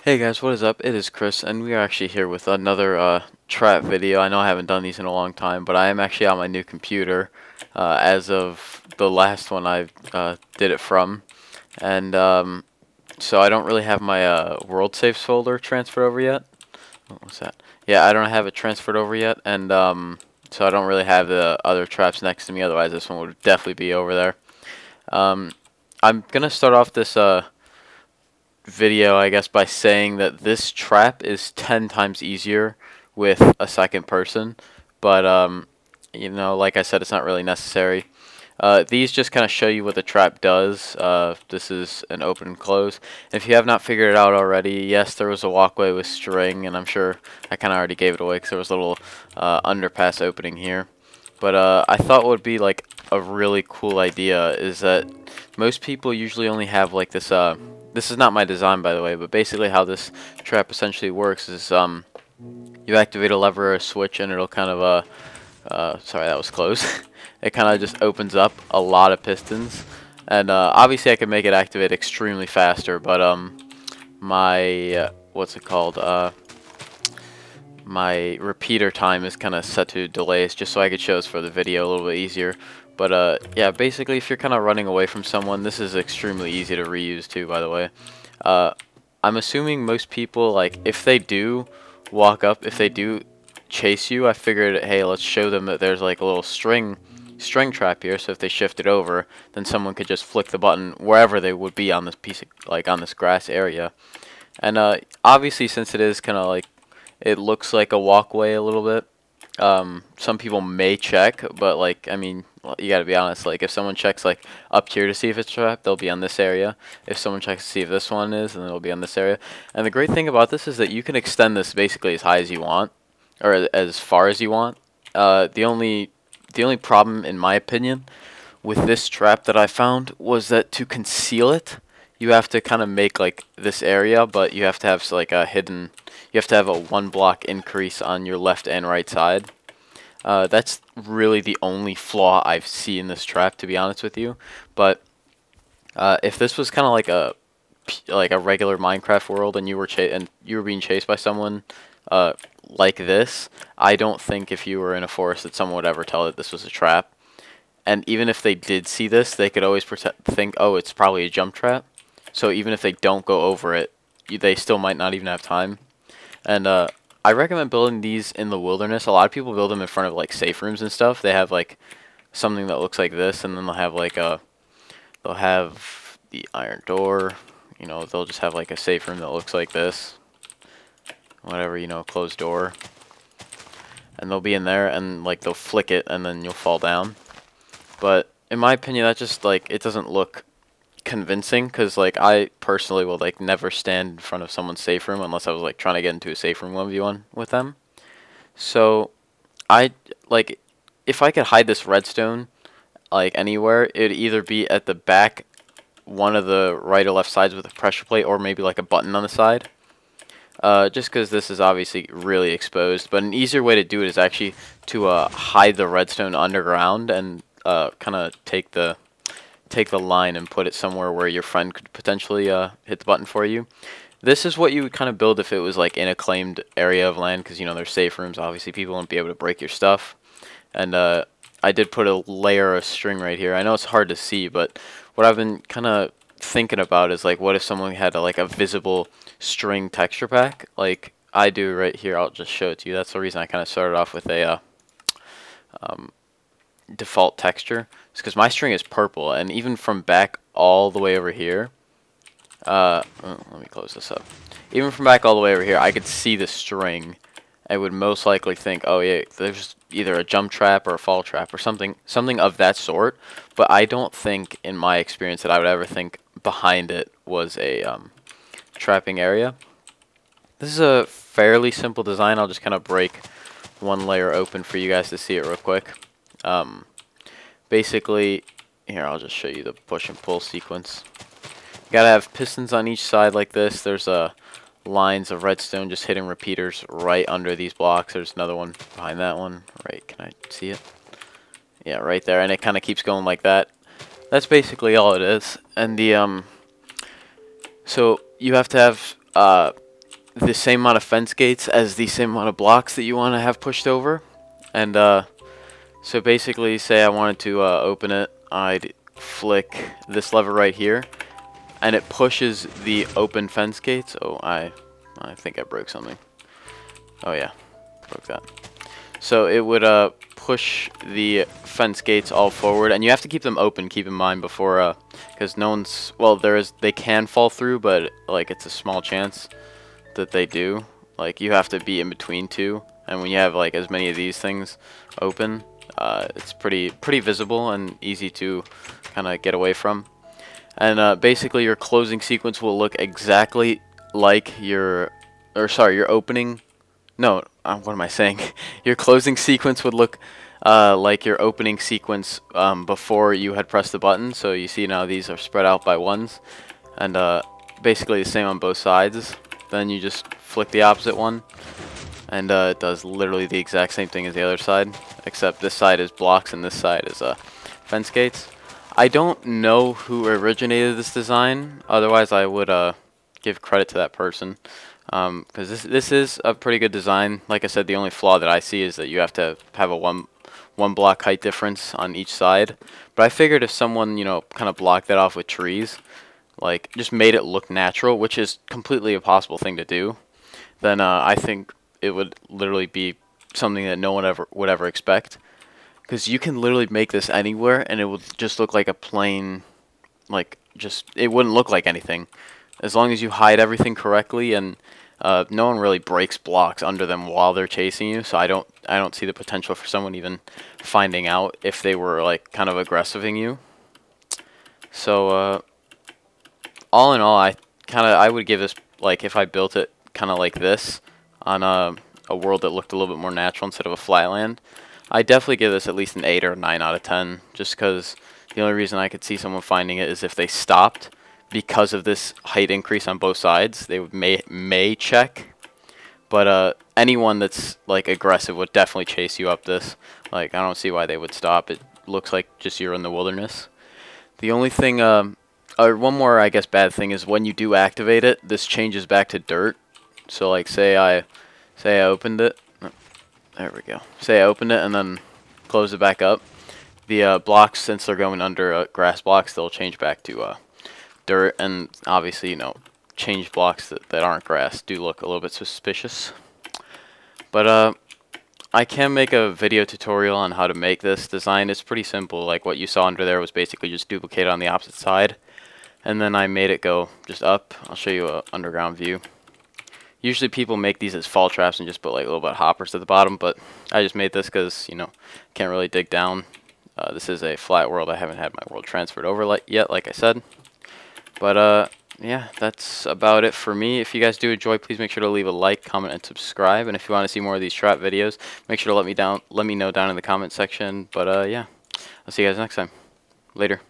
Hey guys, what is up? It is Chris, and we are actually here with another trap video. I know I haven't done these in a long time, but I am actually on my new computer as of the last one I did it from. And so I don't really have my world saves folder transferred over yet. What's that? Yeah, I don't have it transferred over yet, and so I don't really have the other traps next to me, otherwise this one would definitely be over there. Um, I'm gonna start off this video, I guess, by saying that this trap is 10 times easier with a second person, but you know, like I said, it's not really necessary. These just kind of show you what the trap does. This is an open and close. If you have not figured it out already, yes, there was a walkway with string, and I'm sure I kind of already gave it away because there was a little underpass opening here. But I thought what would be like a really cool idea is that most people usually only have like this. This is not my design, by the way, but basically how this trap essentially works is you activate a lever or a switch, and it'll kind of sorry, that was close. It kind of just opens up a lot of pistons, and obviously I can make it activate extremely faster, but my what's it called? My repeater time is kind of set to delays just so I could show this for the video a little bit easier. But yeah, basically if you're kind of running away from someone, this is extremely easy to reuse too, by the way. I'm assuming most people, like, if they do walk up, if they do chase you, I figured, hey, let's show them that there's like a little string trap here, so if they shift it over, then someone could just flick the button wherever they would be on this piece of, like, on this grass area. And obviously, since it is kind of like, it looks like a walkway a little bit, some people may check, but like, I mean, you gotta be honest, like if someone checks like up here to see if it's trapped, they'll be on this area. If someone checks to see if this one is, then it'll be on this area. And the great thing about this is that you can extend this basically as high as you want, or as far as you want. The only problem, in my opinion, with this trap that I found was that to conceal it, you have to kind of make like this area, but you have to have like a hidden, you have to have a 1 block increase on your left and right side. That's really the only flaw I've seen in this trap, to be honest with you. But if this was kind of like a regular Minecraft world, and you were being chased by someone like this, I don't think if you were in a forest that someone would ever tell that this was a trap. And even if they did see this, they could always think, oh, it's probably a jump trap. So even if they don't go over it, they still might not even have time. And I recommend building these in the wilderness. A lot of people build them in front of like safe rooms and stuff. They have like something that looks like this, and then they'll have like they'll have the iron door. You know, they'll just have like a safe room that looks like this. Whatever, you know, closed door. And they'll be in there, and like they'll flick it, and then you'll fall down. But in my opinion, that just like, it doesn't look convincing, because like I personally will like never stand in front of someone's safe room unless I was like trying to get into a safe room 1v1 with them. So I like, if I could hide this redstone like anywhere, it'd either be at the back, one of the right or left sides with a pressure plate, or maybe like a button on the side. Just because this is obviously really exposed, but an easier way to do it is actually to hide the redstone underground, and kind of take the line and put it somewhere where your friend could potentially hit the button for you. This is what you would kind of build if it was like in a claimed area of land, because you know there's safe rooms. Obviously, people won't be able to break your stuff. And I did put a layer of string right here. I know it's hard to see, but what I've been kind of thinking about is like, what if someone had like a visible string texture pack, like I do right here. I'll just show it to you. That's the reason I kind of started off with a default texture. It's because my string is purple, and even from back all the way over here, let me close this up. Even from back all the way over here, I could see the string. I would most likely think, oh yeah, there's either a jump trap or a fall trap or something of that sort. But I don't think, in my experience, that I would ever think behind it was a trapping area. This is a fairly simple design. I'll just kind of break one layer open for you guys to see it real quick. Basically, here, I'll just show you the push and pull sequence. You gotta have pistons on each side like this. There's lines of redstone just hitting repeaters right under these blocks. There's another one behind that one. Right, can I see it? Yeah, right there, and it kind of keeps going like that. That's basically all it is. And the so you have to have the same amount of fence gates as the same amount of blocks that you want to have pushed over. And so basically, say I wanted to open it, I'd flick this lever right here, and it pushes the open fence gates. Oh, I think I broke something. Oh yeah, broke that. So it would push the fence gates all forward, and you have to keep them open, keep in mind, before because no one's, well, they can fall through, but like it's a small chance that they do. Like you have to be in between two, and when you have like as many of these things open, it's pretty visible and easy to kind of get away from. And basically your closing sequence will look exactly like your opening. No, what am I saying? Your closing sequence would look like your opening sequence before you had pressed the button. So you see now these are spread out by ones, and basically the same on both sides. Then you just flick the opposite one, and it does literally the exact same thing as the other side, except this side is blocks and this side is fence gates. I don't know who originated this design, otherwise I would give credit to that person. Because this is a pretty good design. Like I said, the only flaw that I see is that you have to have a one block height difference on each side. But I figured if someone, you know, kind of blocked that off with trees, like just made it look natural, which is completely a possible thing to do, then I think it would literally be something that no one would ever expect. Because you can literally make this anywhere, and it would just look like a plain, like it wouldn't look like anything. As long as you hide everything correctly, and no one really breaks blocks under them while they're chasing you, so I don't see the potential for someone even finding out if they were like kind of aggressiving you. So all in all, I would give this, like if I built it kind of like this on a world that looked a little bit more natural instead of a flatland, I definitely give this at least an 8 or 9 out of 10, just because the only reason I could see someone finding it is if they stopped. Because of this height increase on both sides, they may check, but anyone that's like aggressive would definitely chase you up this. Like I don't see why they would stop. It looks like just you're in the wilderness. The only thing, or one more I guess bad thing is when you do activate it, this changes back to dirt. So like say I opened it, there we go. Say I opened it and then close it back up. The blocks, since they're going under grass blocks, they'll change back to dirt, and obviously, you know, change blocks that aren't grass do look a little bit suspicious. But I can make a video tutorial on how to make this design. It's pretty simple. Like what you saw under there was basically just duplicated on the opposite side, and then I made it go just up. I'll show you an underground view. Usually people make these as fall traps and just put like a little bit of hoppers at the bottom, but I just made this because, you know, can't really dig down. This is a flat world. I haven't had my world transferred over yet, like I said. But yeah, that's about it for me. If you guys do enjoy, please make sure to leave a like, comment, and subscribe. And if you want to see more of these trap videos, make sure to let me know down in the comment section. But yeah, I'll see you guys next time. Later.